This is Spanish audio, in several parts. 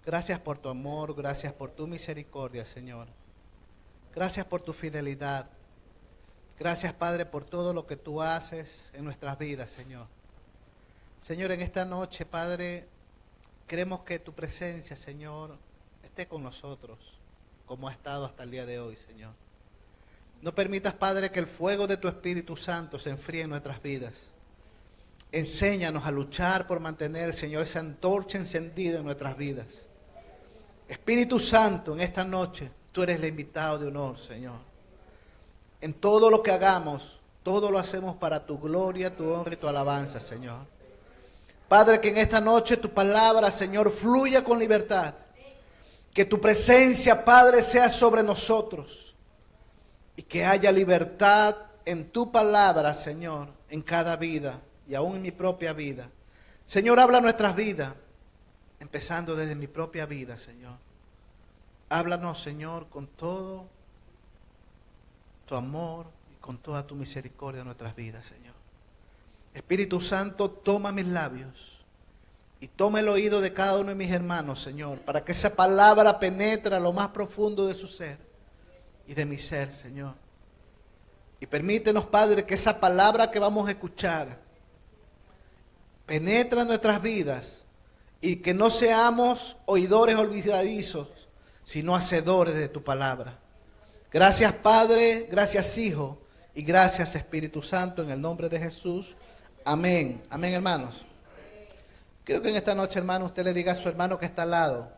Gracias por tu amor, gracias por tu misericordia, Señor. Gracias por tu fidelidad. Gracias, Padre, por todo lo que tú haces en nuestras vidas, Señor. Señor, en esta noche, Padre, queremos que tu presencia, Señor, esté con nosotros, como ha estado hasta el día de hoy, Señor. No permitas, Padre, que el fuego de tu Espíritu Santo se enfríe en nuestras vidas. Enséñanos a luchar por mantener, Señor, esa antorcha encendida en nuestras vidas. Espíritu Santo, en esta noche, tú eres el invitado de honor, Señor. En todo lo que hagamos, todo lo hacemos para tu gloria, tu honra y tu alabanza, Señor. Padre, que en esta noche tu palabra, Señor, fluya con libertad. Que tu presencia, Padre, sea sobre nosotros. Y que haya libertad en tu palabra, Señor, en cada vida y aún en mi propia vida. Señor, habla nuestras vidas, empezando desde mi propia vida, Señor. Háblanos, Señor, con todo tu amor y con toda tu misericordia en nuestras vidas, Señor. Espíritu Santo, toma mis labios y toma el oído de cada uno de mis hermanos, Señor, para que esa palabra penetre a lo más profundo de su ser y de mi ser, Señor. Y permítenos, Padre, que esa palabra que vamos a escuchar penetre en nuestras vidas y que no seamos oidores olvidadizos, sino hacedores de tu palabra. Gracias, Padre, gracias, Hijo, y gracias, Espíritu Santo, en el nombre de Jesús. Amén. Amén, hermanos. Creo que en esta noche, hermano, usted le diga a su hermano que está al lado: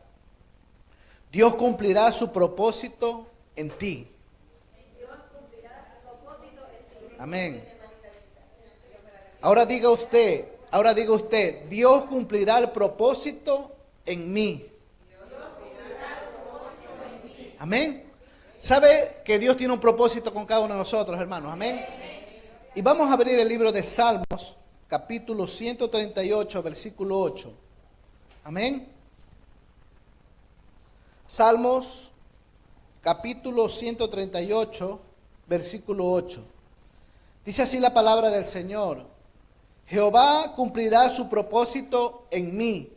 Dios cumplirá su propósito en ti. Amén. Ahora diga usted, Dios cumplirá el propósito en mí. Amén. ¿Sabe que Dios tiene un propósito con cada uno de nosotros, hermanos? Amén. Y vamos a abrir el libro de Salmos, capítulo 138, versículo 8. Amén. Salmos, capítulo 138, versículo 8. Dice así la palabra del Señor: Jehová cumplirá su propósito en mí.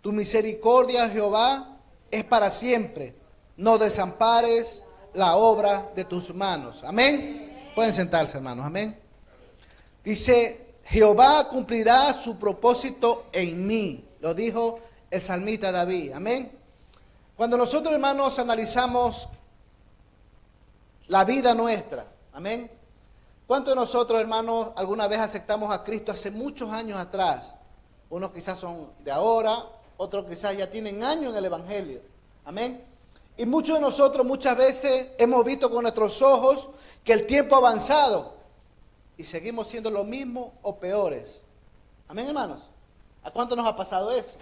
Tu misericordia, Jehová, es para siempre. No desampares la obra de tus manos. Amén. Pueden sentarse, hermanos. Amén. Dice: Jehová cumplirá su propósito en mí. Lo dijo el salmista David. Amén. Cuando nosotros, hermanos, analizamos la vida nuestra, amén. ¿Cuántos de nosotros, hermanos, alguna vez aceptamos a Cristo hace muchos años atrás? Unos quizás son de ahora, otros quizás ya tienen años en el Evangelio. Amén. Y muchos de nosotros muchas veces hemos visto con nuestros ojos que el tiempo ha avanzado y seguimos siendo lo mismo o peores. Amén, hermanos. ¿A cuánto nos ha pasado eso?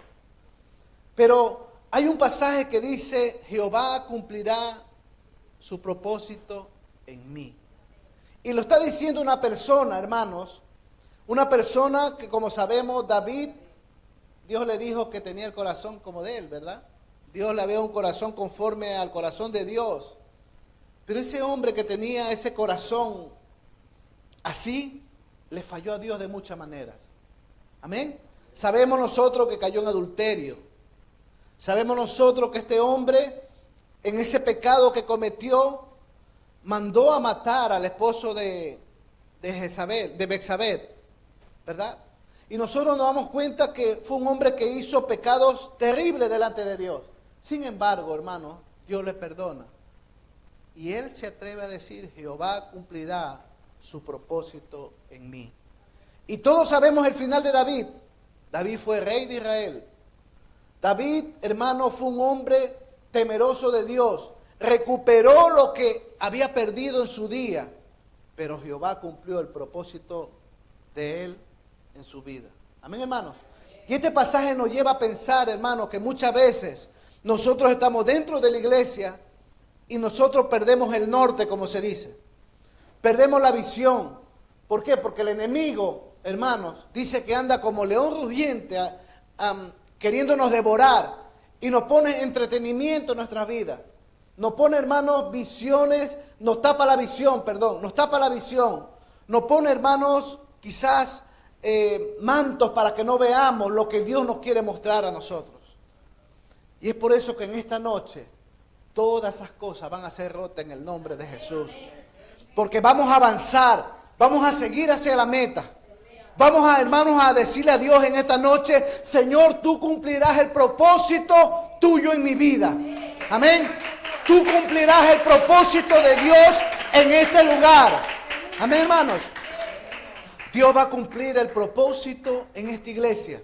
Pero hay un pasaje que dice: Jehová cumplirá su propósito en mí. Y lo está diciendo una persona, hermanos, una persona que, como sabemos, David, Dios le dijo que tenía el corazón como de él, ¿verdad? Dios le había un corazón conforme al corazón de Dios. Pero ese hombre que tenía ese corazón así, le falló a Dios de muchas maneras. Amén. Sabemos nosotros que cayó en adulterio. Sabemos nosotros que este hombre, en ese pecado que cometió, mandó a matar al esposo de Betsabé, ¿verdad? Y nosotros nos damos cuenta que fue un hombre que hizo pecados terribles delante de Dios. Sin embargo, hermano, Dios le perdona. Y él se atreve a decir: Jehová cumplirá su propósito en mí. Y todos sabemos el final de David. David fue rey de Israel. David, hermano, fue un hombre temeroso de Dios. Recuperó lo que había perdido en su día. Pero Jehová cumplió el propósito de él en su vida. Amén, hermanos. Y este pasaje nos lleva a pensar, hermanos, que muchas veces nosotros estamos dentro de la iglesia y nosotros perdemos el norte, como se dice. Perdemos la visión. ¿Por qué? Porque el enemigo, hermanos, dice que anda como león rugiente queriéndonos devorar y nos pone entretenimiento en nuestra vida. Nos pone, hermanos, visiones, nos tapa la visión. Nos pone, hermanos, quizás mantos para que no veamos lo que Dios nos quiere mostrar a nosotros. Y es por eso que en esta noche todas esas cosas van a ser rotas en el nombre de Jesús. Porque vamos a avanzar, vamos a seguir hacia la meta. Vamos a, hermanos, a decirle a Dios en esta noche: Señor, tú cumplirás el propósito tuyo en mi vida. Amén. Tú cumplirás el propósito de Dios en este lugar. Amén, hermanos. Dios va a cumplir el propósito en esta iglesia.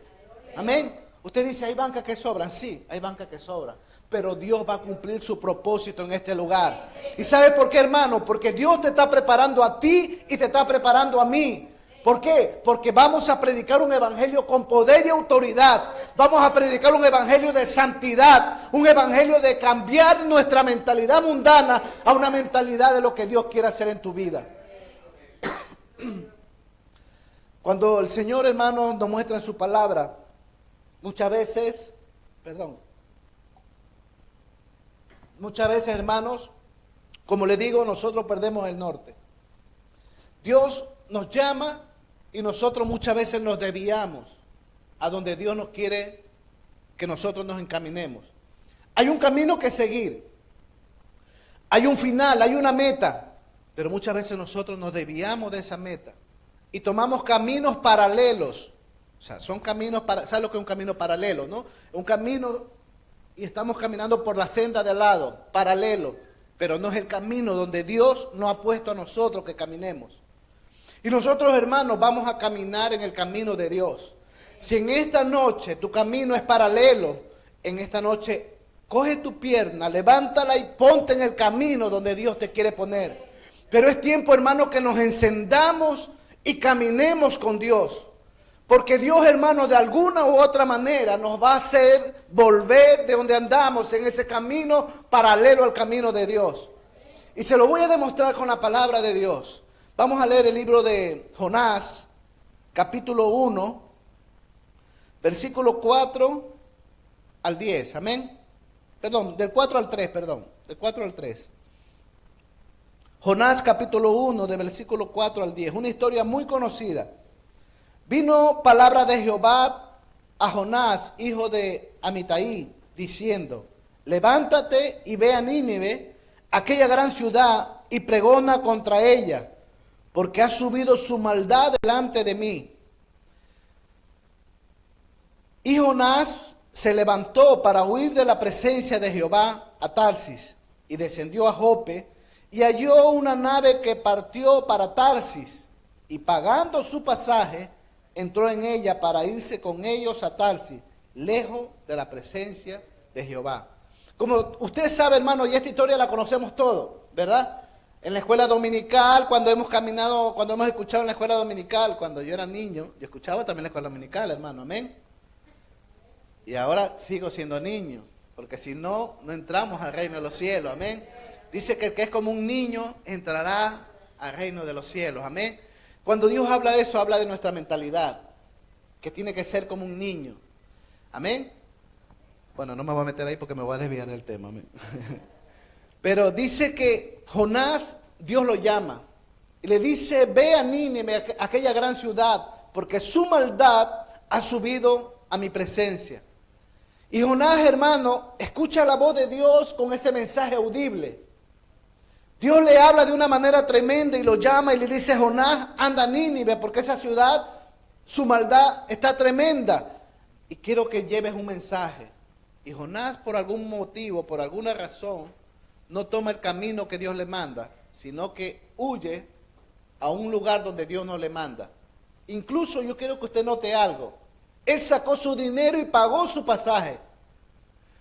Amén. Usted dice, hay bancas que sobran. Sí, hay bancas que sobran. Pero Dios va a cumplir su propósito en este lugar. ¿Y sabe por qué, hermano? Porque Dios te está preparando a ti y te está preparando a mí. ¿Por qué? Porque vamos a predicar un evangelio con poder y autoridad. Vamos a predicar un evangelio de santidad. Un evangelio de cambiar nuestra mentalidad mundana a una mentalidad de lo que Dios quiere hacer en tu vida. Cuando el Señor, hermano, nos muestra en su palabra, muchas veces, hermanos, como le digo, nosotros perdemos el norte. Dios nos llama y nosotros muchas veces nos desviamos a donde Dios nos quiere que nosotros nos encaminemos. Hay un camino que seguir, hay un final, hay una meta, pero muchas veces nosotros nos desviamos de esa meta y tomamos caminos paralelos. O sea, son caminos, ¿sabes lo que es un camino paralelo, no? Un camino y estamos caminando por la senda de al lado, paralelo, pero no es el camino donde Dios nos ha puesto a nosotros que caminemos. Y nosotros, hermanos, vamos a caminar en el camino de Dios. Si en esta noche tu camino es paralelo, en esta noche coge tu pierna, levántala y ponte en el camino donde Dios te quiere poner. Pero es tiempo, hermano, que nos encendamos y caminemos con Dios. Porque Dios, hermano, de alguna u otra manera nos va a hacer volver de donde andamos en ese camino paralelo al camino de Dios. Y se lo voy a demostrar con la palabra de Dios. Vamos a leer el libro de Jonás, capítulo 1, versículo 4 al 10, amén. Perdón, del 4 al 3, del 4 al 3. Jonás, capítulo 1, de versículo 4 al 10, una historia muy conocida. Vino palabra de Jehová a Jonás, hijo de Amitai, diciendo: levántate y ve a Nínive, aquella gran ciudad, y pregona contra ella, porque ha subido su maldad delante de mí. Y Jonás se levantó para huir de la presencia de Jehová a Tarsis, y descendió a Jope, y halló una nave que partió para Tarsis, y pagando su pasaje, entró en ella para irse con ellos a Tarsis, lejos de la presencia de Jehová. Como usted sabe, hermano, y esta historia la conocemos todos, ¿verdad? En la escuela dominical, cuando hemos escuchado en la escuela dominical, cuando yo era niño, yo escuchaba también la escuela dominical, hermano, amén. Y ahora sigo siendo niño, porque si no, no entramos al reino de los cielos, amén. Dice que el que es como un niño entrará al reino de los cielos, amén. Cuando Dios habla de eso, habla de nuestra mentalidad, que tiene que ser como un niño. Amén. Bueno, no me voy a meter ahí porque me voy a desviar del tema. Amén. Pero dice que Jonás, Dios lo llama. Y le dice, ve a Nínive, aquella gran ciudad, porque su maldad ha subido a mi presencia. Y Jonás, hermano, escucha la voz de Dios con ese mensaje audible. Dios le habla de una manera tremenda y lo llama y le dice: Jonás, anda a Nínive, porque esa ciudad, su maldad está tremenda. Y quiero que lleves un mensaje. Y Jonás, por algún motivo, por alguna razón, no toma el camino que Dios le manda, sino que huye a un lugar donde Dios no le manda. Incluso yo quiero que usted note algo. Él sacó su dinero y pagó su pasaje.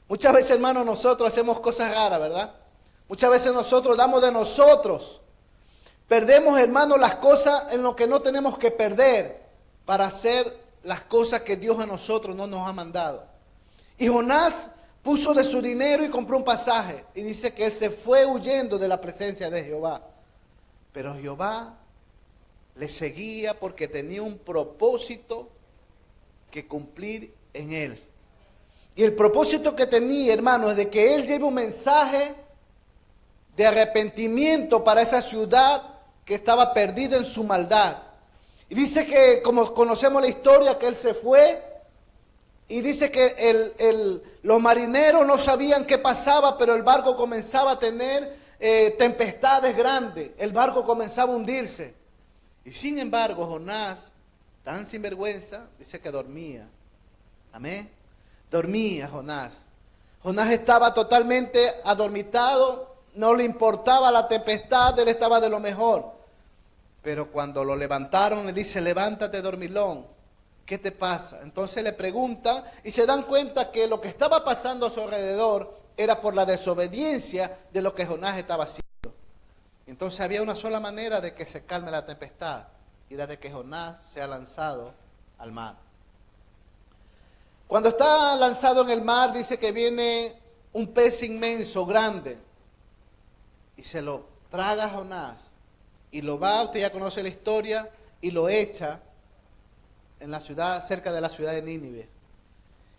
Muchas veces, hermanos, nosotros hacemos cosas raras, ¿verdad? Muchas veces nosotros damos de nosotros. Perdemos, hermanos, las cosas en lo que no tenemos que perder para hacer las cosas que Dios a nosotros no nos ha mandado. Y Jonás puso de su dinero y compró un pasaje. Y dice que él se fue huyendo de la presencia de Jehová. Pero Jehová le seguía porque tenía un propósito que cumplir en él. Y el propósito que tenía, hermanos, es de que él lleve un mensaje de arrepentimiento para esa ciudad que estaba perdida en su maldad. Y dice que, como conocemos la historia, que él se fue Y dice que los marineros no sabían qué pasaba, pero el barco comenzaba a tener tempestades grandes. El barco comenzaba a hundirse. Y sin embargo, Jonás, tan sinvergüenza, dice que dormía. Amén. Dormía Jonás. Jonás estaba totalmente adormitado, no le importaba la tempestad, él estaba de lo mejor. Pero cuando lo levantaron, le dice, levántate, dormilón, ¿qué te pasa? Entonces le pregunta y se dan cuenta que lo que estaba pasando a su alrededor era por la desobediencia de lo que Jonás estaba haciendo. Entonces había una sola manera de que se calme la tempestad, y era de que Jonás sea lanzado al mar. Cuando está lanzado en el mar, dice que viene un pez inmenso, grande, y se lo traga a Jonás, y lo va, usted ya conoce la historia, y lo echa en la ciudad, cerca de la ciudad de Nínive.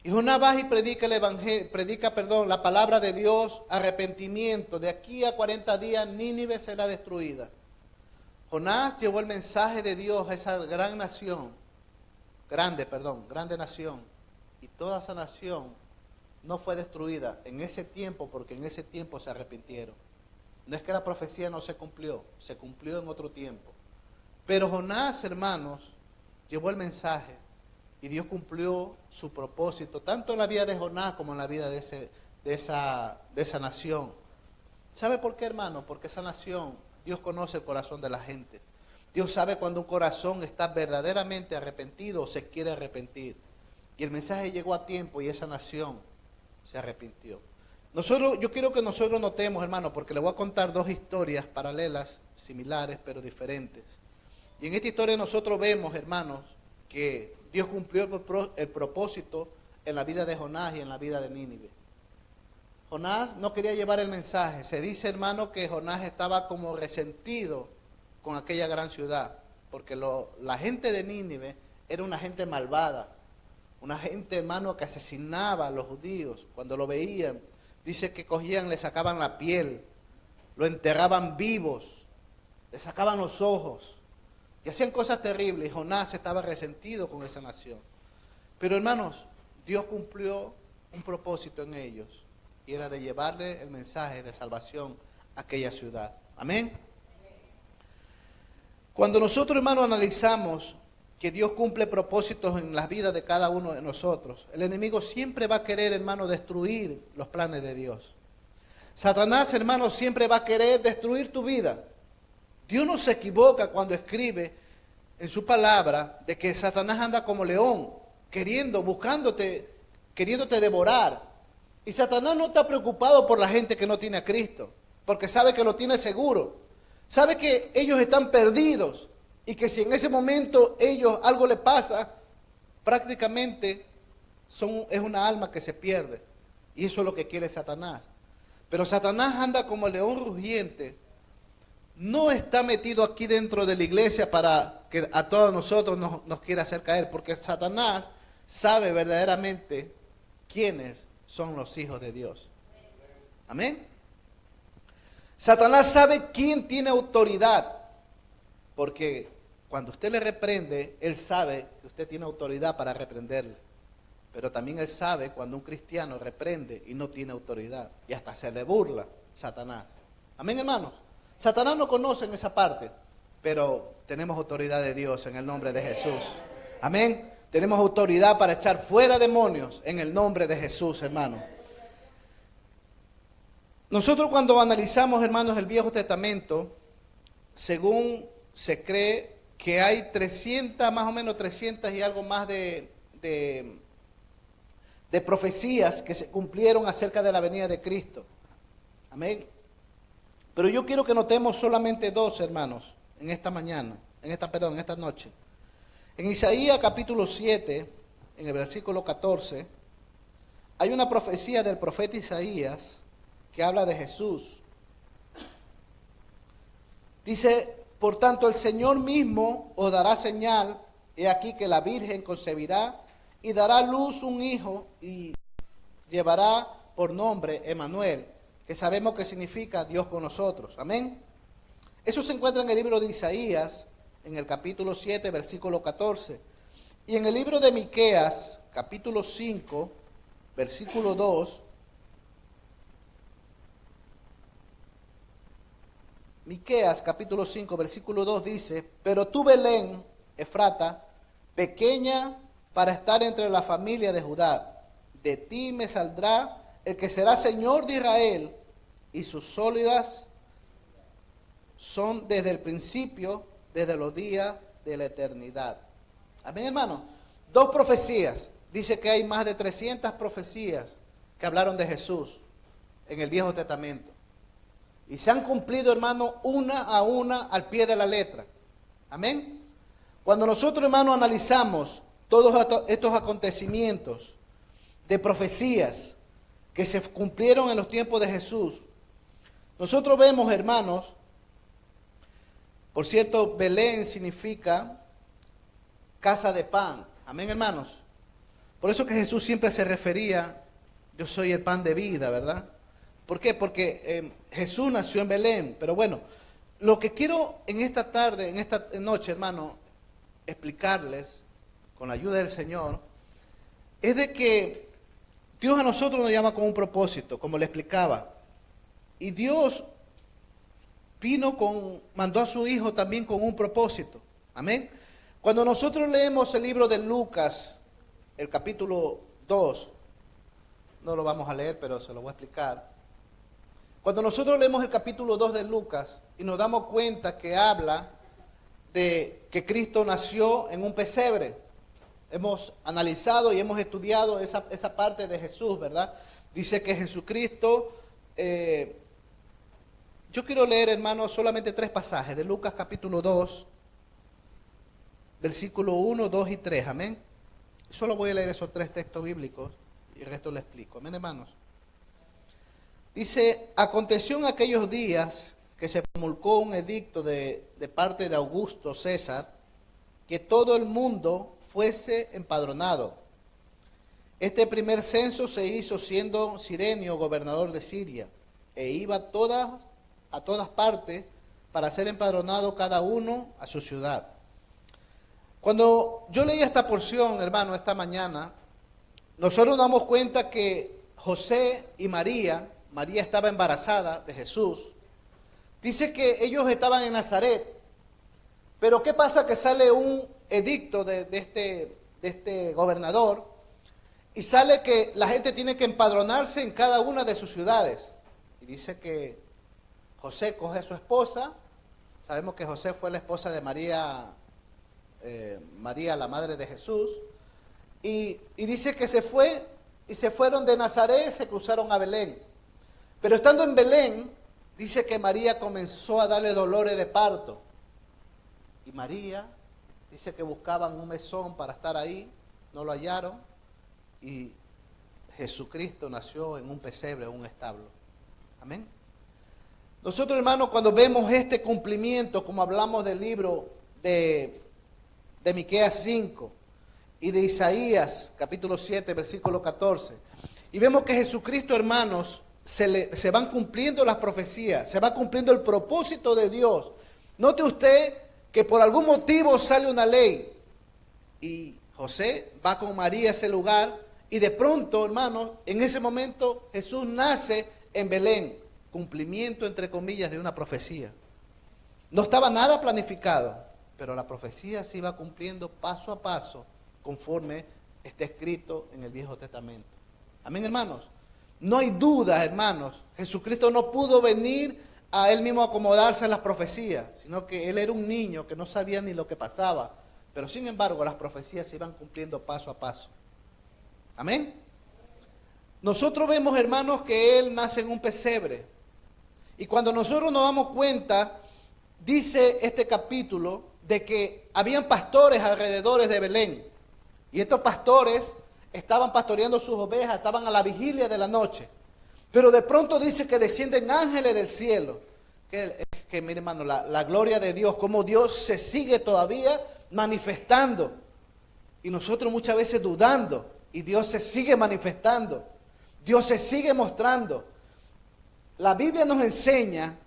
Y Jonás va y predica el evangelio, la palabra de Dios, arrepentimiento. De aquí a 40 días Nínive será destruida. Jonás llevó el mensaje de Dios a esa grande nación. Y toda esa nación no fue destruida en ese tiempo, porque en ese tiempo se arrepintieron. No es que la profecía no se cumplió en otro tiempo. Pero Jonás, hermanos, llevó el mensaje y Dios cumplió su propósito, tanto en la vida de Jonás como en la vida de esa nación. ¿Sabe por qué, hermano? Porque esa nación, Dios conoce el corazón de la gente. Dios sabe cuando un corazón está verdaderamente arrepentido o se quiere arrepentir. Y el mensaje llegó a tiempo y esa nación se arrepintió. Yo quiero que nosotros notemos, hermano, porque le voy a contar dos historias paralelas, similares, pero diferentes. Y en esta historia nosotros vemos, hermanos, que Dios cumplió el propósito en la vida de Jonás y en la vida de Nínive. Jonás no quería llevar el mensaje. Se dice, hermano, que Jonás estaba como resentido con aquella gran ciudad, porque la gente de Nínive era una gente malvada, una gente, hermano, que asesinaba a los judíos. Cuando lo veían, dice que cogían, le sacaban la piel, lo enterraban vivos, le sacaban los ojos. Y hacían cosas terribles, y Jonás estaba resentido con esa nación. Pero hermanos, Dios cumplió un propósito en ellos, y era de llevarle el mensaje de salvación a aquella ciudad. Amén. Cuando nosotros, hermanos, analizamos que Dios cumple propósitos en las vidas de cada uno de nosotros, el enemigo siempre va a querer, hermano, destruir los planes de Dios. Satanás, hermano, siempre va a querer destruir tu vida. Dios no se equivoca cuando escribe en su palabra de que Satanás anda como león, buscándote, queriéndote devorar. Y Satanás no está preocupado por la gente que no tiene a Cristo, porque sabe que lo tiene seguro. Sabe que ellos están perdidos y que si en ese momento algo le pasa, prácticamente es una alma que se pierde. Y eso es lo que quiere Satanás. Pero Satanás anda como león rugiente. No está metido aquí dentro de la iglesia para que a todos nosotros nos quiera hacer caer, porque Satanás sabe verdaderamente quiénes son los hijos de Dios. Amén. Satanás sabe quién tiene autoridad, porque cuando usted le reprende, él sabe que usted tiene autoridad para reprenderle. Pero también él sabe cuando un cristiano reprende y no tiene autoridad, y hasta se le burla Satanás. Amén, hermanos. Satanás no conoce en esa parte, pero tenemos autoridad de Dios en el nombre de Jesús. Amén. Tenemos autoridad para echar fuera demonios en el nombre de Jesús, hermano. Nosotros cuando analizamos, hermanos, el Viejo Testamento, según se cree que hay 300, más o menos 300 y algo más de profecías que se cumplieron acerca de la venida de Cristo. Amén. Pero yo quiero que notemos solamente dos, hermanos, en esta noche. En Isaías capítulo 7, en el versículo 14, hay una profecía del profeta Isaías que habla de Jesús. Dice, por tanto, el Señor mismo os dará señal, he aquí que la Virgen concebirá y dará a luz un hijo y llevará por nombre Emmanuel, que sabemos que significa Dios con nosotros. Amén. Eso se encuentra en el libro de Isaías, en el capítulo 7, versículo 14. Y en el libro de Miqueas, capítulo 5, versículo 2, Miqueas capítulo 5, versículo 2 dice: pero tú, Belén, Efrata, pequeña para estar entre la familia de Judá, de ti me saldrá el que será Señor de Israel, y sus sólidas son desde el principio, desde los días de la eternidad. Amén, hermano. Dos profecías. Dice que hay más de 300 profecías que hablaron de Jesús en el Viejo Testamento. Y se han cumplido, hermano, una a una al pie de la letra. Amén. Cuando nosotros, hermano, analizamos todos estos acontecimientos de profecías que se cumplieron en los tiempos de Jesús, nosotros vemos, hermanos, por cierto, Belén significa casa de pan. Amén, hermanos. Por eso que Jesús siempre se refería: yo soy el pan de vida, ¿verdad? ¿Por qué? Porque Jesús nació en Belén. Pero bueno, lo que quiero en esta tarde, en esta noche, hermano, explicarles, con la ayuda del Señor, es de que Dios a nosotros nos llama con un propósito, como le explicaba. Y Dios mandó a su Hijo también con un propósito. Amén. Cuando nosotros leemos el libro de Lucas, el capítulo 2, no lo vamos a leer, pero se lo voy a explicar. Cuando nosotros leemos el capítulo 2 de Lucas y nos damos cuenta que habla de que Cristo nació en un pesebre, hemos analizado y hemos estudiado esa parte de Jesús, ¿verdad? Dice que Jesucristo, yo quiero leer, hermanos, solamente 3 pasajes de Lucas capítulo 2, versículo 1, 2 y 3, amén. Solo voy a leer esos 3 textos bíblicos y el resto le explico, amén, hermanos. Dice: aconteció en aquellos días que se promulgó un edicto de parte de Augusto César, que todo el mundo fuese empadronado. Este primer censo se hizo siendo Cirenio gobernador de Siria, e iba a todas partes para ser empadronado cada uno a su ciudad. Cuando yo leí esta porción, hermano, esta mañana, nosotros nos damos cuenta que José y María estaba embarazada de Jesús. Dice que ellos estaban en Nazaret. Pero ¿qué pasa? Que sale un edicto de este gobernador, y sale que la gente tiene que empadronarse en cada una de sus ciudades. Y dice que José coge a su esposa. Sabemos que José fue la esposa de María, la madre de Jesús. Y dice que se fue, y se fueron de Nazaret, se cruzaron a Belén. Pero estando en Belén, dice que María comenzó a darle dolores de parto. Y María dice que buscaban un mesón para estar ahí, no lo hallaron, y Jesucristo nació en un pesebre, en un establo. Amén. Nosotros, hermanos, cuando vemos este cumplimiento, como hablamos del libro de Miqueas 5 y de Isaías capítulo 7, versículo 14, y vemos que Jesucristo, hermanos, se van cumpliendo las profecías, se va cumpliendo el propósito de Dios. Note usted que por algún motivo sale una ley, y José va con María a ese lugar, y de pronto, hermanos, en ese momento Jesús nace en Belén, cumplimiento entre comillas de una profecía. No estaba nada planificado, pero la profecía se iba cumpliendo paso a paso conforme está escrito en el Viejo Testamento. Amén, hermanos. No hay duda, hermanos, Jesucristo no pudo venir a él mismo acomodarse a las profecías, sino que él era un niño que no sabía ni lo que pasaba, pero sin embargo las profecías se iban cumpliendo paso a paso. Amén. Nosotros vemos, hermanos, que él nace en un pesebre, y cuando nosotros nos damos cuenta, dice este capítulo de que habían pastores alrededor de Belén, y estos pastores estaban pastoreando sus ovejas, estaban a la vigilia de la noche. Pero de pronto dice que descienden ángeles del cielo. Que mire, hermano, la gloria de Dios, cómo Dios se sigue todavía manifestando. Y nosotros muchas veces dudando, y Dios se sigue manifestando. Dios se sigue mostrando. La Biblia nos enseña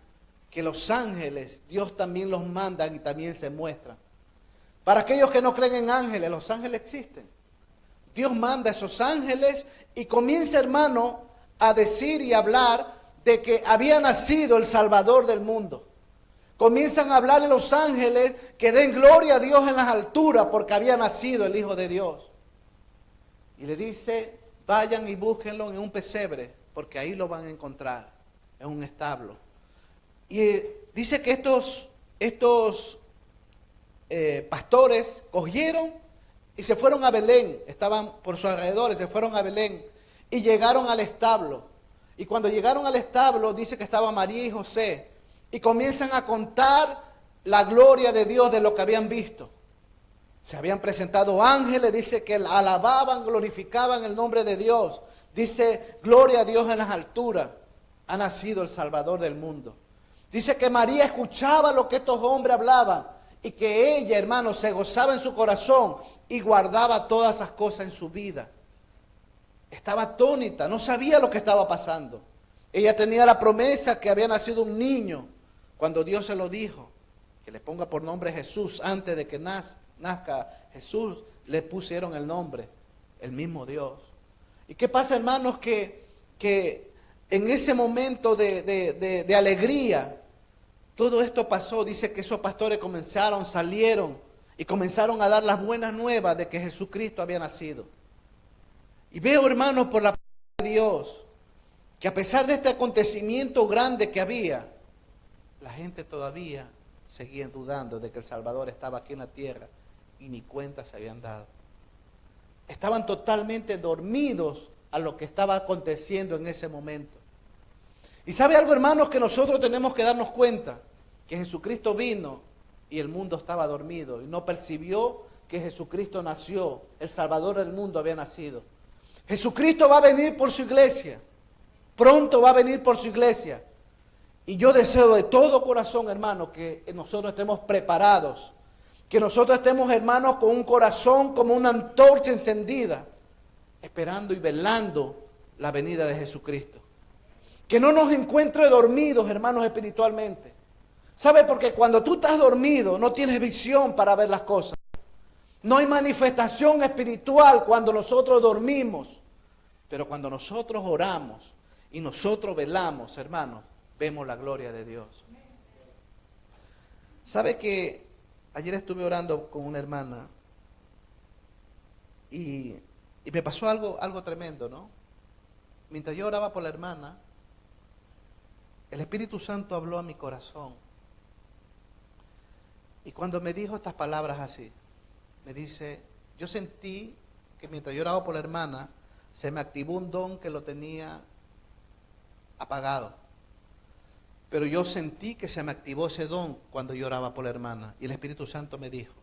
que los ángeles, Dios también los manda y también se muestran. Para aquellos que no creen en ángeles, los ángeles existen. Dios manda a esos ángeles y comienza, hermano, a decir y hablar de que había nacido el Salvador del mundo. Comienzan a hablarle los ángeles que den gloria a Dios en las alturas porque había nacido el Hijo de Dios. Y le dice, vayan y búsquenlo en un pesebre porque ahí lo van a encontrar, en un establo. Y dice que estos pastores cogieron y se fueron a Belén, estaban por sus alrededores, se fueron a Belén y llegaron al establo. Y cuando llegaron al establo, dice que estaba María y José, y comienzan a contar la gloria de Dios de lo que habían visto. Se habían presentado ángeles, dice que alababan, glorificaban el nombre de Dios. Dice, gloria a Dios en las alturas, ha nacido el Salvador del mundo. Dice que María escuchaba lo que estos hombres hablaban y que ella, hermano, se gozaba en su corazón y guardaba todas esas cosas en su vida. Estaba atónita, no sabía lo que estaba pasando. Ella tenía la promesa que había nacido un niño cuando Dios se lo dijo, que le ponga por nombre Jesús. Antes de que nazca Jesús, le pusieron el nombre, el mismo Dios. ¿Y qué pasa, hermanos? Que en ese momento de alegría, todo esto pasó. Dice que esos pastores salieron y comenzaron a dar las buenas nuevas de que Jesucristo había nacido. Y veo, hermanos, por la palabra de Dios, que a pesar de este acontecimiento grande que había, la gente todavía seguía dudando de que el Salvador estaba aquí en la tierra y ni cuenta se habían dado. Estaban totalmente dormidos a lo que estaba aconteciendo en ese momento. Y sabe algo, hermanos, que nosotros tenemos que darnos cuenta, que Jesucristo vino y el mundo estaba dormido y no percibió que Jesucristo nació, el Salvador del mundo había nacido. Jesucristo va a venir por su iglesia, pronto va a venir por su iglesia. Y yo deseo de todo corazón, hermano, que nosotros estemos preparados, que nosotros estemos, hermanos, con un corazón como una antorcha encendida, esperando y velando la venida de Jesucristo. Que no nos encuentre dormidos, hermanos, espiritualmente. ¿Sabe? Porque cuando tú estás dormido, no tienes visión para ver las cosas. No hay manifestación espiritual cuando nosotros dormimos. Pero cuando nosotros oramos y nosotros velamos, hermanos, vemos la gloria de Dios. ¿Sabe que ayer estuve orando con una hermana y me pasó algo tremendo, ¿no? Mientras yo oraba por la hermana, el Espíritu Santo habló a mi corazón. Y cuando me dijo estas palabras así, me dice, yo sentí que mientras yo oraba por la hermana, se me activó un don que lo tenía apagado. Pero yo sentí que se me activó ese don cuando yo oraba por la hermana. Y el Espíritu Santo me dijo,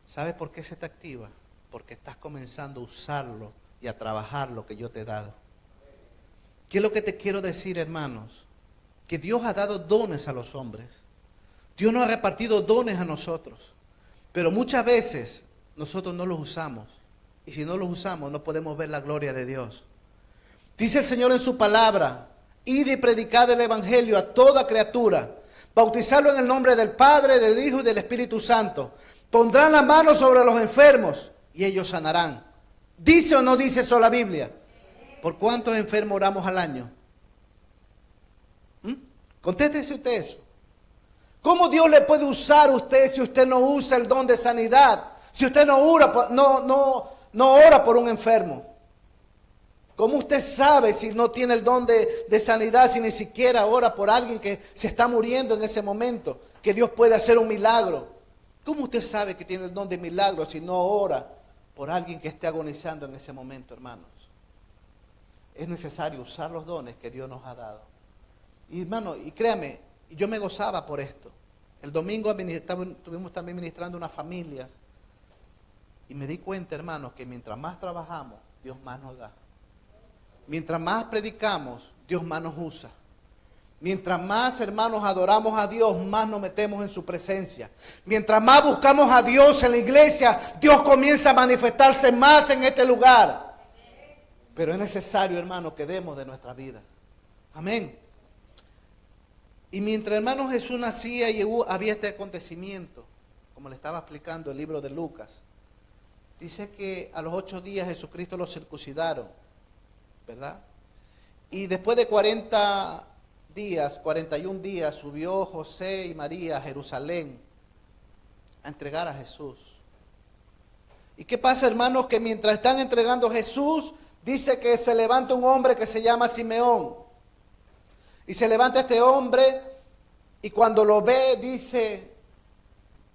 ¿sabes por qué se te activa? Porque estás comenzando a usarlo y a trabajar lo que yo te he dado. ¿Qué es lo que te quiero decir, hermanos? Que Dios ha dado dones a los hombres. Dios nos ha repartido dones a nosotros. Pero muchas veces nosotros no los usamos. Y si no los usamos, no podemos ver la gloria de Dios. Dice el Señor en su palabra, id y predicad el evangelio a toda criatura, bautizarlo en el nombre del Padre, del Hijo y del Espíritu Santo. Pondrán la mano sobre los enfermos y ellos sanarán. ¿Dice o no dice eso la Biblia? ¿Por cuántos enfermos oramos al año? Contéstese usted eso. ¿Cómo Dios le puede usar a usted si usted no usa el don de sanidad? Si usted no ora por un enfermo. ¿Cómo usted sabe si no tiene el don de sanidad, si ni siquiera ora por alguien que se está muriendo en ese momento, que Dios puede hacer un milagro? ¿Cómo usted sabe que tiene el don de milagro si no ora por alguien que esté agonizando en ese momento, hermanos? Es necesario usar los dones que Dios nos ha dado. Y hermano, y créame, yo me gozaba por esto. El domingo estuvimos también ministrando unas familias y me di cuenta, hermanos, que mientras más trabajamos, Dios más nos da. Mientras más predicamos, Dios más nos usa. Mientras más, hermanos, adoramos a Dios, más nos metemos en su presencia. Mientras más buscamos a Dios en la iglesia, Dios comienza a manifestarse más en este lugar. Pero es necesario, hermanos, que demos de nuestra vida. Amén. Y mientras, hermanos, Jesús nacía y había este acontecimiento, como le estaba explicando el libro de Lucas, dice que a los 8 días Jesucristo lo circuncidaron, ¿verdad? Y después de 40 días, 41 días, subió José y María a Jerusalén a entregar a Jesús. ¿Y qué pasa, hermanos? Que mientras están entregando a Jesús, dice que se levanta un hombre que se llama Simeón. Y se levanta este hombre y cuando lo ve dice,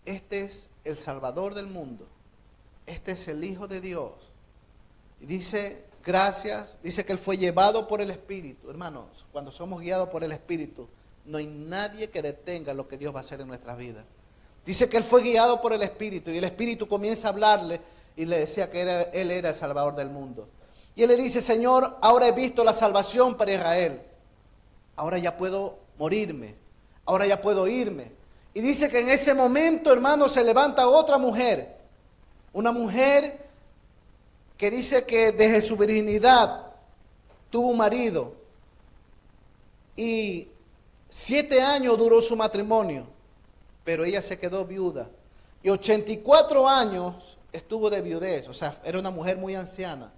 este es el Salvador del mundo. Este es el Hijo de Dios. Y dice, gracias, dice que él fue llevado por el Espíritu. Hermanos, cuando somos guiados por el Espíritu, no hay nadie que detenga lo que Dios va a hacer en nuestras vidas. Dice que él fue guiado por el Espíritu y el Espíritu comienza a hablarle y le decía que él era el Salvador del mundo. Y él le dice, Señor, ahora he visto la salvación para Israel. Ahora ya puedo morirme. Ahora ya puedo irme. Y dice que en ese momento, hermano, se levanta otra mujer. Una mujer que dice que desde su virginidad tuvo un marido. Y 7 años duró su matrimonio. Pero ella se quedó viuda. Y 84 años estuvo de viudez. O sea, era una mujer muy anciana.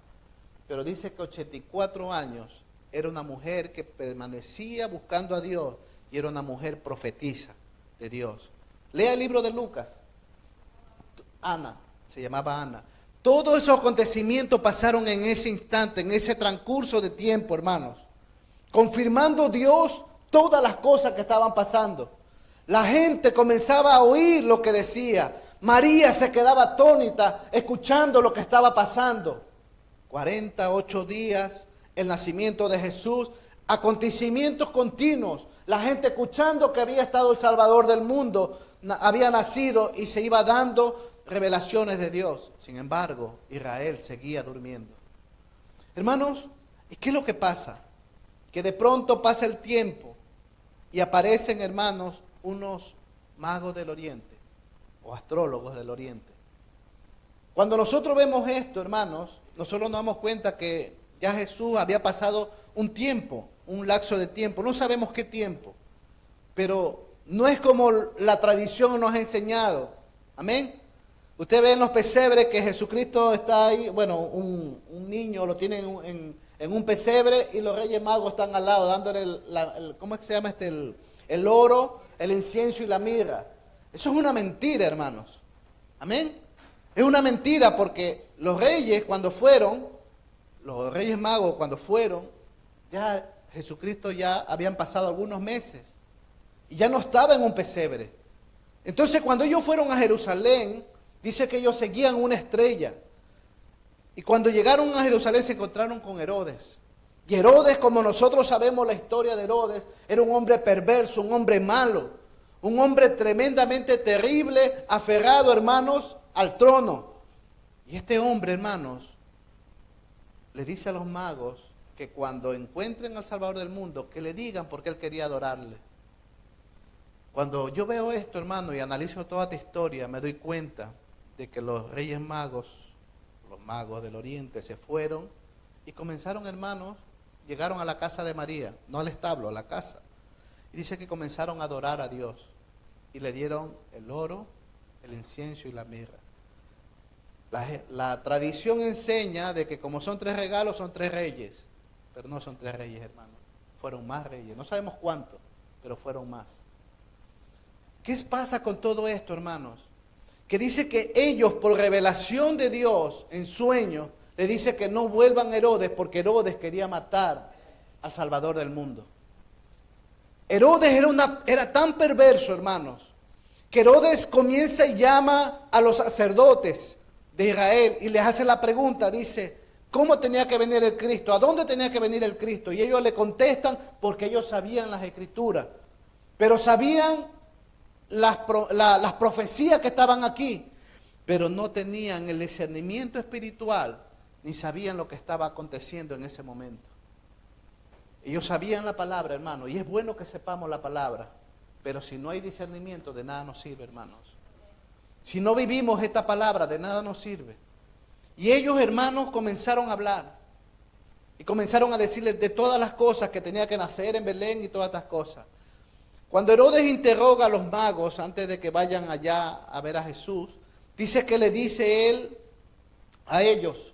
Pero dice que 84 años era una mujer que permanecía buscando a Dios. Y era una mujer profetisa de Dios. Lea el libro de Lucas. Ana, se llamaba Ana. Todos esos acontecimientos pasaron en ese instante, en ese transcurso de tiempo, hermanos. Confirmando Dios todas las cosas que estaban pasando. La gente comenzaba a oír lo que decía. María se quedaba atónita escuchando lo que estaba pasando. 48 días, el nacimiento de Jesús, acontecimientos continuos. La gente escuchando que había estado el Salvador del mundo, había nacido y se iba dando revelaciones de Dios. Sin embargo, Israel seguía durmiendo. Hermanos, ¿y qué es lo que pasa? Que de pronto pasa el tiempo y aparecen, hermanos, unos magos del oriente o astrólogos del oriente. Cuando nosotros vemos esto, hermanos, nosotros nos damos cuenta que ya Jesús había pasado un tiempo, un lapso de tiempo, no sabemos qué tiempo, pero no es como la tradición nos ha enseñado. Amén. Usted ve en los pesebres que Jesucristo está ahí, bueno, un niño lo tienen en un pesebre y los reyes magos están al lado dándole ¿cómo es que se llama el oro, el incienso y la mirra? Eso es una mentira, hermanos. Amén. Es una mentira porque los reyes cuando fueron, los reyes magos cuando fueron, ya Jesucristo ya habían pasado algunos meses y ya no estaba en un pesebre. Entonces cuando ellos fueron a Jerusalén, dice que ellos seguían una estrella. Y cuando llegaron a Jerusalén se encontraron con Herodes. Y Herodes, como nosotros sabemos la historia de Herodes, era un hombre perverso, un hombre malo, un hombre tremendamente terrible, aferrado, hermanos, al trono. Y este hombre, hermanos, le dice a los magos que cuando encuentren al Salvador del mundo, que le digan por qué él quería adorarle. Cuando yo veo esto, hermano, y analizo toda esta historia, me doy cuenta de que los reyes magos, los magos del oriente, se fueron y comenzaron, hermanos, llegaron a la casa de María, no al establo, a la casa. Y dice que comenzaron a adorar a Dios y le dieron el oro, el incienso y la mirra. La tradición enseña de que como son 3 regalos, son 3 reyes. Pero no son 3 reyes, hermano. Fueron más reyes. No sabemos cuántos, pero fueron más. ¿Qué pasa con todo esto, hermanos? Que dice que ellos, por revelación de Dios en sueño, le dice que no vuelvan a Herodes porque Herodes quería matar al Salvador del mundo. Herodes era tan perverso, hermanos, que Herodes comienza y llama a los sacerdotes de Israel y les hace la pregunta, dice, ¿cómo tenía que venir el Cristo? ¿A dónde tenía que venir el Cristo? Y ellos le contestan porque ellos sabían las Escrituras, pero sabían las profecías que estaban aquí, pero no tenían el discernimiento espiritual, ni sabían lo que estaba aconteciendo en ese momento. Ellos sabían la palabra, hermano, y es bueno que sepamos la palabra, pero si no hay discernimiento, de nada nos sirve, hermanos. Si no vivimos esta palabra, de nada nos sirve. Y ellos, hermanos, comenzaron a hablar. Y comenzaron a decirles de todas las cosas que tenía que nacer en Belén y todas estas cosas. Cuando Herodes interroga a los magos antes de que vayan allá a ver a Jesús, dice que le dice él a ellos,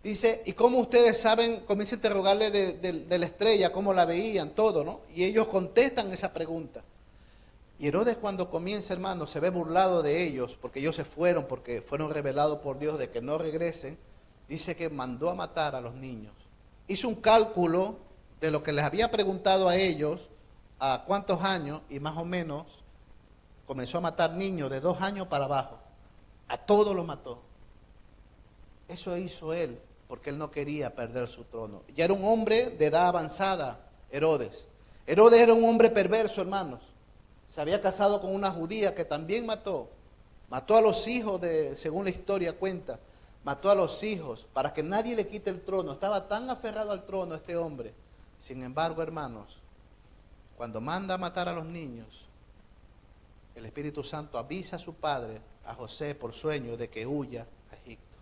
dice, ¿y cómo ustedes saben? Comienza a interrogarle de la estrella, cómo la veían, todo, ¿no? Y ellos contestan esa pregunta. Y Herodes cuando comienza, hermano, se ve burlado de ellos, porque ellos se fueron, porque fueron revelados por Dios de que no regresen. Dice que mandó a matar a los niños. Hizo un cálculo de lo que les había preguntado a ellos, a cuántos años, y más o menos comenzó a matar niños de 2 años para abajo. A todos los mató. Eso hizo él, porque él no quería perder su trono. Ya era un hombre de edad avanzada, Herodes. Herodes era un hombre perverso, hermanos. Se había casado con una judía que también mató. Mató a los hijos según la historia cuenta, mató a los hijos para que nadie le quite el trono. Estaba tan aferrado al trono este hombre. Sin embargo, hermanos, cuando manda a matar a los niños, el Espíritu Santo avisa a su padre, a José, por sueño, de que huya a Egipto.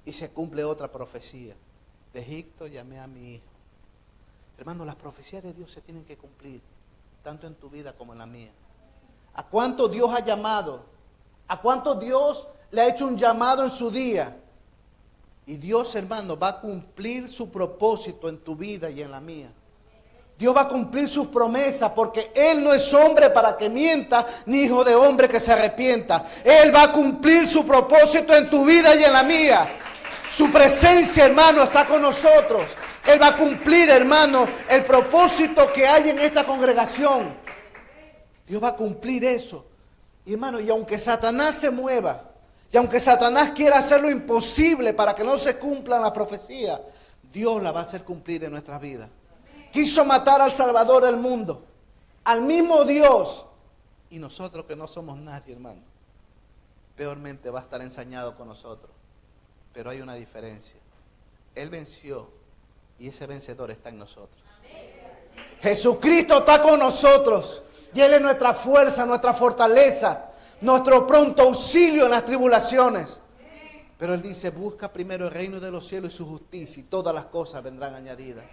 Y se cumple otra profecía. De Egipto llamé a mi hijo. Hermanos, las profecías de Dios se tienen que cumplir, tanto en tu vida como en la mía. ¿A cuánto Dios ha llamado? ¿A cuánto Dios le ha hecho un llamado en su día? Y Dios, hermano, va a cumplir su propósito en tu vida y en la mía. Dios va a cumplir sus promesas, porque Él no es hombre para que mienta, ni hijo de hombre que se arrepienta. Él va a cumplir su propósito en tu vida y en la mía. Su presencia, hermano, está con nosotros. Él va a cumplir, hermano, el propósito que hay en esta congregación. Dios va a cumplir eso. Y hermano, y aunque Satanás se mueva, y aunque Satanás quiera hacer lo imposible para que no se cumpla la profecía, Dios la va a hacer cumplir en nuestras vidas. Quiso matar al Salvador del mundo, al mismo Dios. Y nosotros que no somos nadie, hermano, peormente va a estar ensañado con nosotros. Pero hay una diferencia. Él venció y ese vencedor está en nosotros. Jesucristo está con nosotros y Él es nuestra fuerza, nuestra fortaleza, nuestro pronto auxilio en las tribulaciones. Pero Él dice, busca primero el reino de los cielos y su justicia y todas las cosas vendrán añadidas.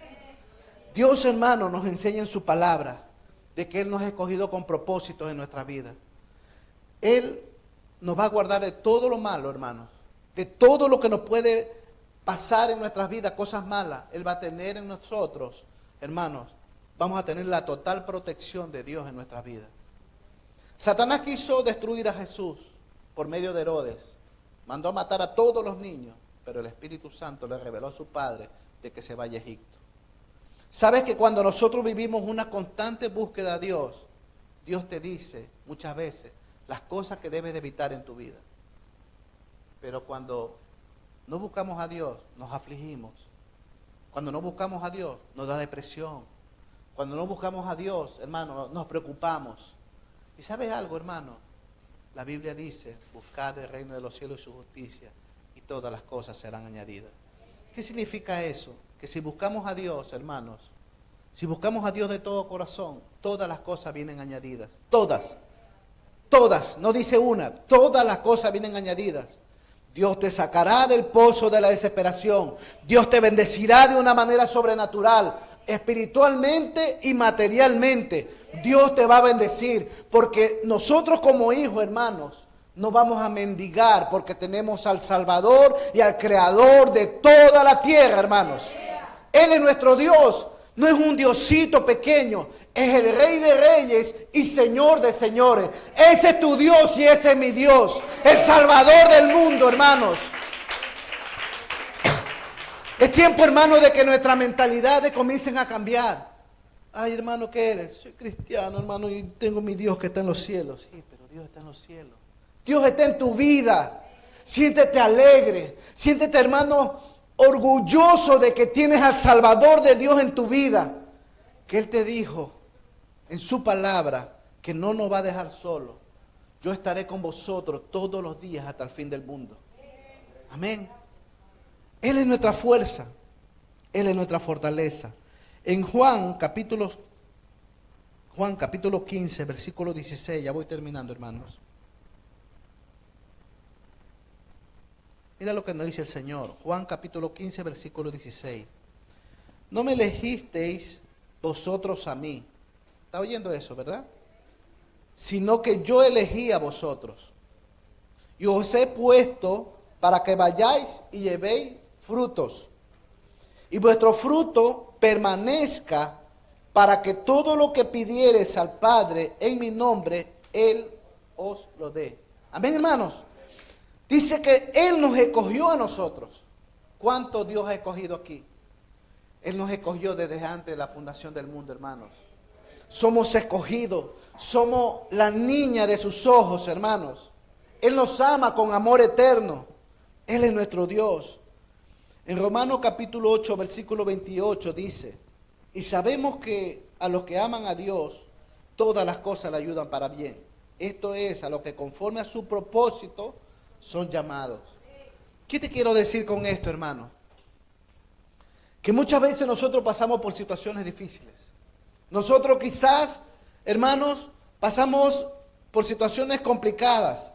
Dios, hermano, nos enseña en su palabra de que Él nos ha escogido con propósitos en nuestra vida. Él nos va a guardar de todo lo malo, hermanos, de todo lo que nos puede pasar en nuestras vidas, cosas malas. Él va a tener en nosotros, hermanos, vamos a tener la total protección de Dios en nuestras vidas. Satanás quiso destruir a Jesús por medio de Herodes. Mandó a matar a todos los niños, pero el Espíritu Santo le reveló a su padre de que se vaya a Egipto. ¿Sabes que cuando nosotros vivimos una constante búsqueda a Dios, Dios te dice muchas veces las cosas que debes de evitar en tu vida? Pero cuando no buscamos a Dios, nos afligimos. Cuando no buscamos a Dios, nos da depresión. Cuando no buscamos a Dios, hermano, nos preocupamos. ¿Y sabes algo, hermano? La Biblia dice, buscad el reino de los cielos y su justicia, y todas las cosas serán añadidas. ¿Qué significa eso? Que si buscamos a Dios, hermanos, si buscamos a Dios de todo corazón, todas las cosas vienen añadidas. Todas. Todas. No dice una. Todas las cosas vienen añadidas. Dios te sacará del pozo de la desesperación. Dios te bendecirá de una manera sobrenatural, espiritualmente y materialmente. Dios te va a bendecir, porque nosotros como hijos, hermanos, no vamos a mendigar, porque tenemos al Salvador y al Creador de toda la tierra, hermanos. Él es nuestro Dios, no es un diosito pequeño, es el Rey de Reyes y Señor de Señores. Ese es tu Dios y ese es mi Dios, el Salvador del mundo, hermanos. Es tiempo, hermano, de que nuestra mentalidad comiencen a cambiar. Ay, hermano, ¿qué eres? Soy cristiano, hermano, y tengo mi Dios que está en los cielos. Sí, pero Dios está en los cielos. Dios está en tu vida. Siéntete alegre. Siéntete, hermano, orgulloso de que tienes al Salvador de Dios en tu vida. Que Él te dijo en su palabra que no nos va a dejar solos. Yo estaré con vosotros todos los días hasta el fin del mundo. Amén. Él es nuestra fuerza. Él es nuestra fortaleza. En Juan capítulo 15, versículo 16, ya voy terminando, hermanos. Mira lo que nos dice el Señor. Juan capítulo 15, versículo 16. No me elegisteis vosotros a mí. ¿Está oyendo eso, verdad? sino que yo elegí a vosotros. Y os he puesto para que vayáis y llevéis frutos. Y vuestro fruto permanezca, para que todo lo que pidiereis al Padre en mi nombre, Él os lo dé. Amén, hermanos. Dice que Él nos escogió a nosotros. ¿Cuánto Dios ha escogido aquí? Él nos escogió desde antes de la fundación del mundo, hermanos. Somos escogidos. Somos la niña de sus ojos, hermanos. Él nos ama con amor eterno. Él es nuestro Dios. En Romanos capítulo 8, versículo 28 dice: y sabemos que a los que aman a Dios, todas las cosas le ayudan para bien. Esto es, a los que conforme a su propósito son llamados. ¿Qué te quiero decir con esto, hermano? Que muchas veces nosotros pasamos por situaciones difíciles. Nosotros quizás, hermanos, pasamos por situaciones complicadas.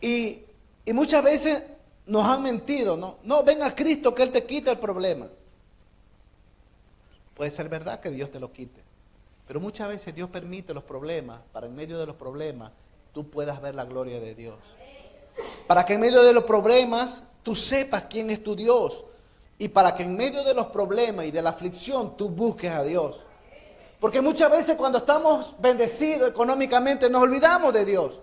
Y muchas veces nos han mentido, ¿no? No, ven a Cristo que Él te quita el problema. Puede ser verdad que Dios te lo quite. Pero muchas veces Dios permite los problemas para en medio de los problemas tú puedas ver la gloria de Dios. Para que en medio de los problemas tú sepas quién es tu Dios. Y para que en medio de los problemas y de la aflicción tú busques a Dios. Porque muchas veces cuando estamos bendecidos económicamente nos olvidamos de Dios.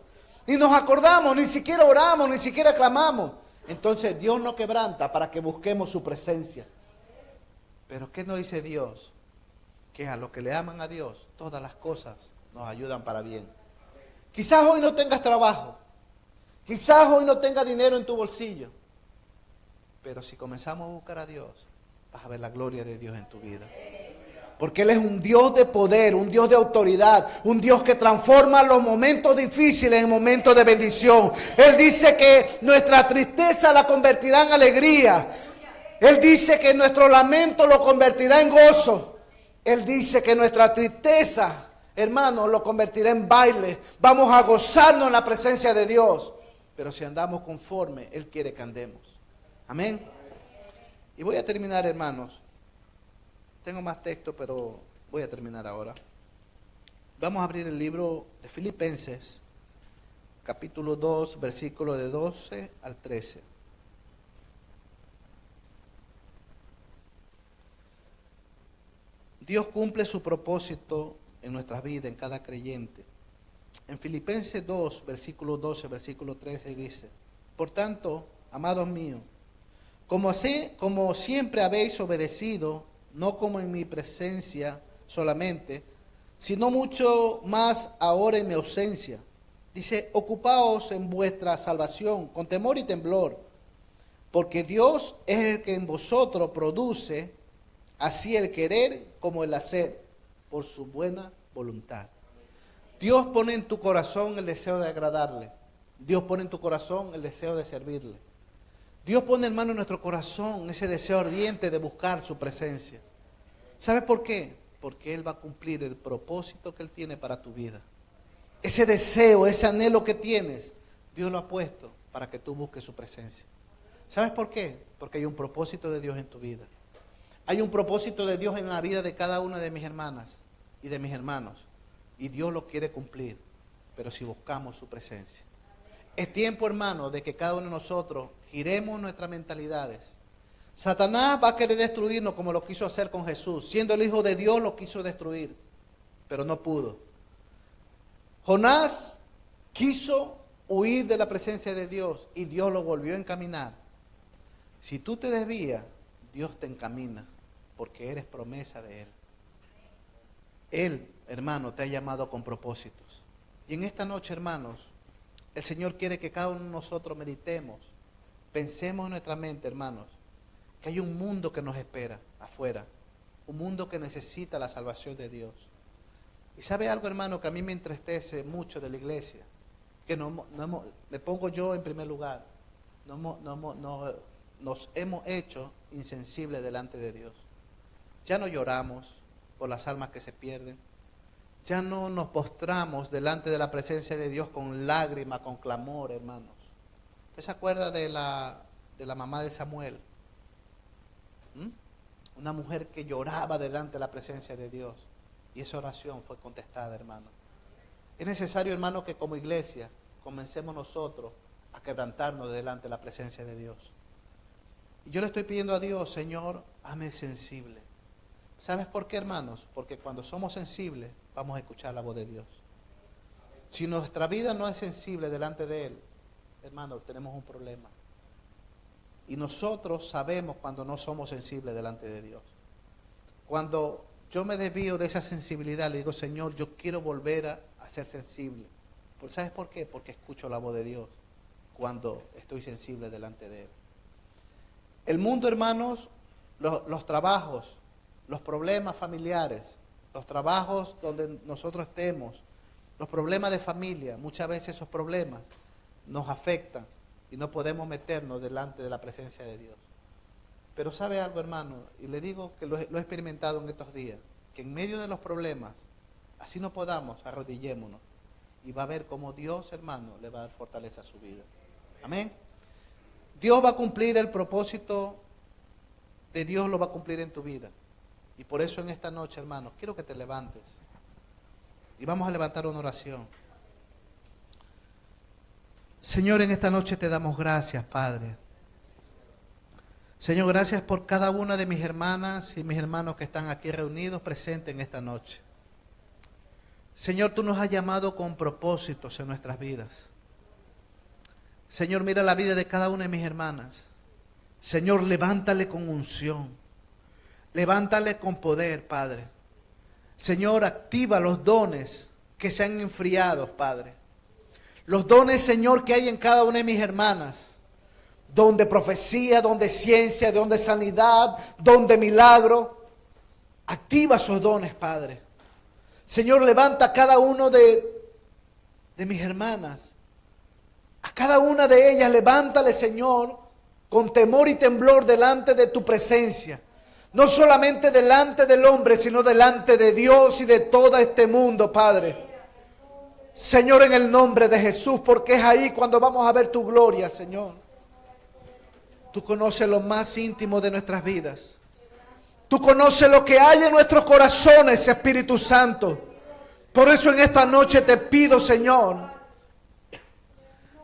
Ni nos acordamos, ni siquiera oramos, ni siquiera clamamos. Entonces Dios nos quebranta para que busquemos su presencia. Pero ¿qué nos dice Dios? Que a los que le aman a Dios, todas las cosas nos ayudan para bien. Quizás hoy no tengas trabajo. Quizás hoy no tengas dinero en tu bolsillo. Pero si comenzamos a buscar a Dios, vas a ver la gloria de Dios en tu vida. Porque Él es un Dios de poder, un Dios de autoridad, un Dios que transforma los momentos difíciles en momentos de bendición. Él dice que nuestra tristeza la convertirá en alegría. Él dice que nuestro lamento lo convertirá en gozo. Él dice que nuestra tristeza, hermano, lo convertirá en baile. Vamos a gozarnos en la presencia de Dios. Pero si andamos conforme, Él quiere que andemos. Amén. Y voy a terminar, hermanos. Tengo más texto, pero voy a terminar ahora. Vamos a abrir el libro de Filipenses, capítulo 2, versículo de 12 al 13. Dios cumple su propósito en nuestras vidas, en cada creyente. En Filipenses 2, versículo 12, versículo 13 dice: por tanto, amados míos, como siempre habéis obedecido, no como en mi presencia solamente, sino mucho más ahora en mi ausencia. Dice: ocupaos en vuestra salvación con temor y temblor, porque Dios es el que en vosotros produce así el querer como el hacer, por su buena voluntad. Dios pone en tu corazón el deseo de agradarle. Dios pone en tu corazón el deseo de servirle. Dios pone, hermano, en nuestro corazón ese deseo ardiente de buscar su presencia. ¿Sabes por qué? Porque Él va a cumplir el propósito que Él tiene para tu vida. Ese deseo, ese anhelo que tienes, Dios lo ha puesto para que tú busques su presencia. ¿Sabes por qué? Porque hay un propósito de Dios en tu vida. Hay un propósito de Dios en la vida de cada una de mis hermanas y de mis hermanos. Y Dios lo quiere cumplir, pero si buscamos su presencia. Es tiempo, hermano, de que cada uno de nosotros giremos nuestras mentalidades. Satanás va a querer destruirnos como lo quiso hacer con Jesús. Siendo el Hijo de Dios lo quiso destruir, pero no pudo. Jonás quiso huir de la presencia de Dios y Dios lo volvió a encaminar. Si tú te desvías, Dios te encamina, porque eres promesa de Él. Él, hermano, te ha llamado con propósitos. Y en esta noche, hermanos, el Señor quiere que cada uno de nosotros meditemos, pensemos en nuestra mente, hermanos, que hay un mundo que nos espera afuera, un mundo que necesita la salvación de Dios. Y sabe algo, hermano, que a mí me entristece mucho de la iglesia, que me pongo yo en primer lugar, nos hemos hecho insensibles delante de Dios. Ya no lloramos por las almas que se pierden. Ya no nos postramos delante de la presencia de Dios con lágrimas, con clamor, hermanos. ¿Usted se acuerda de la mamá de Samuel? Una mujer que lloraba delante de la presencia de Dios. Y esa oración fue contestada, hermano. Es necesario, hermano, que como iglesia comencemos nosotros a quebrantarnos delante de la presencia de Dios. Y yo le estoy pidiendo a Dios, Señor, hazme sensible. ¿Sabes por qué, hermanos? Porque cuando somos sensibles, vamos a escuchar la voz de Dios. Si nuestra vida no es sensible delante de Él, hermano, tenemos un problema. Y nosotros sabemos cuando no somos sensibles delante de Dios. Cuando yo me desvío de esa sensibilidad, le digo, Señor, yo quiero volver a ser sensible. ¿Sabes por qué? Porque escucho la voz de Dios cuando estoy sensible delante de Él. El mundo, hermanos, los trabajos, los problemas familiares, los trabajos donde nosotros estemos, los problemas de familia, muchas veces esos problemas nos afectan y no podemos meternos delante de la presencia de Dios. Pero ¿sabe algo, hermano? Y le digo que lo he experimentado en estos días, que en medio de los problemas, así no podamos, arrodillémonos y va a ver cómo Dios, hermano, le va a dar fortaleza a su vida. Amén. Dios va a cumplir el propósito de Dios, lo va a cumplir en tu vida. Y por eso en esta noche, hermano, quiero que te levantes. Y vamos a levantar una oración. Señor, en esta noche te damos gracias, Padre. Señor, gracias por cada una de mis hermanas y mis hermanos que están aquí reunidos, presentes en esta noche. Señor, tú nos has llamado con propósitos en nuestras vidas. Señor, mira la vida de cada una de mis hermanas. Señor, levántale con unción. Levántale con poder, Padre. Señor, activa los dones que se han enfriado, Padre. Los dones, Señor, que hay en cada una de mis hermanas. Don de profecía, don de ciencia, don de sanidad, don de milagro. Activa esos dones, Padre. Señor, levanta a cada uno de mis hermanas. A cada una de ellas, levántale, Señor, con temor y temblor delante de tu presencia. No solamente delante del hombre, sino delante de Dios y de todo este mundo, Padre. Señor, en el nombre de Jesús, porque es ahí cuando vamos a ver tu gloria, Señor. Tú conoces lo más íntimo de nuestras vidas. Tú conoces lo que hay en nuestros corazones, Espíritu Santo. Por eso en esta noche te pido, Señor,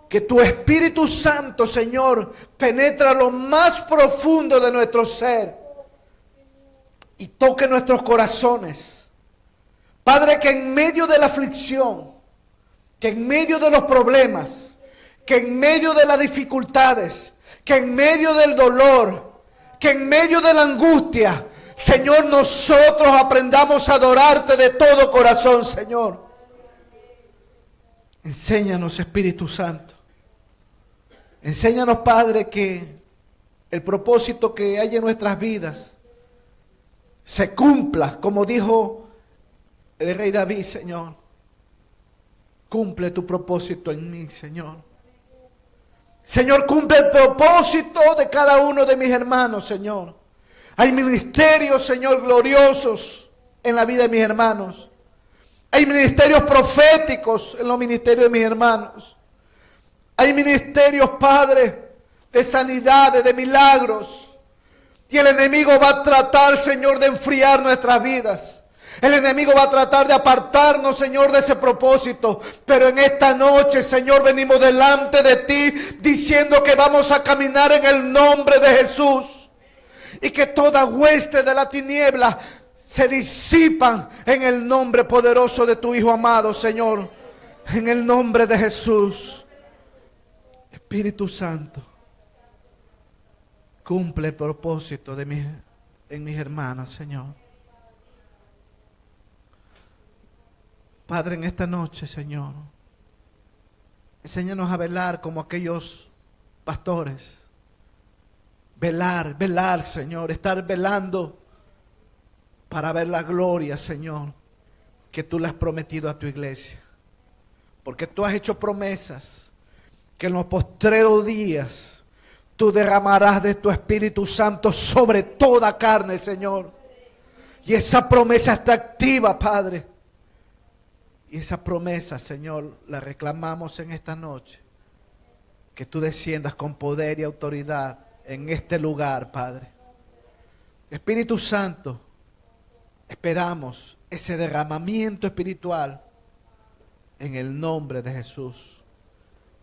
que tu Espíritu Santo, Señor, penetra lo más profundo de nuestro ser y toque nuestros corazones. Padre, que en medio de la aflicción, que en medio de los problemas, que en medio de las dificultades, que en medio del dolor, que en medio de la angustia, Señor, nosotros aprendamos a adorarte de todo corazón, Señor. Enséñanos, Espíritu Santo. Enséñanos, Padre, que el propósito que hay en nuestras vidas se cumpla, como dijo el rey David, Señor. Cumple tu propósito en mí, Señor. Señor, cumple el propósito de cada uno de mis hermanos, Señor. Hay ministerios, Señor, gloriosos en la vida de mis hermanos. Hay ministerios proféticos en los ministerios de mis hermanos. Hay ministerios, Padre, de sanidades, de milagros. Y el enemigo va a tratar, Señor, de enfriar nuestras vidas. El enemigo va a tratar de apartarnos, Señor, de ese propósito. Pero en esta noche, Señor, venimos delante de ti diciendo que vamos a caminar en el nombre de Jesús. Y que toda hueste de la tiniebla se disipan en el nombre poderoso de tu Hijo amado, Señor. En el nombre de Jesús. Espíritu Santo, cumple el propósito en mis hermanas, Señor. Padre, en esta noche, Señor, enséñanos a velar como aquellos pastores. Velar, Señor, estar velando para ver la gloria, Señor, que tú le has prometido a tu iglesia. Porque tú has hecho promesas que en los postreros días tú derramarás de tu Espíritu Santo sobre toda carne, Señor. Y esa promesa está activa, Padre. Y esa promesa, Señor, la reclamamos en esta noche. Que tú desciendas con poder y autoridad en este lugar, Padre. Espíritu Santo, esperamos ese derramamiento espiritual en el nombre de Jesús.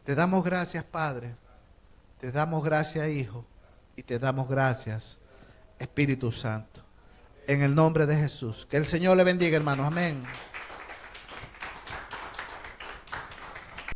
Te damos gracias, Padre. Te damos gracias, Hijo. Y te damos gracias, Espíritu Santo. En el nombre de Jesús. Que el Señor le bendiga, hermanos. Amén.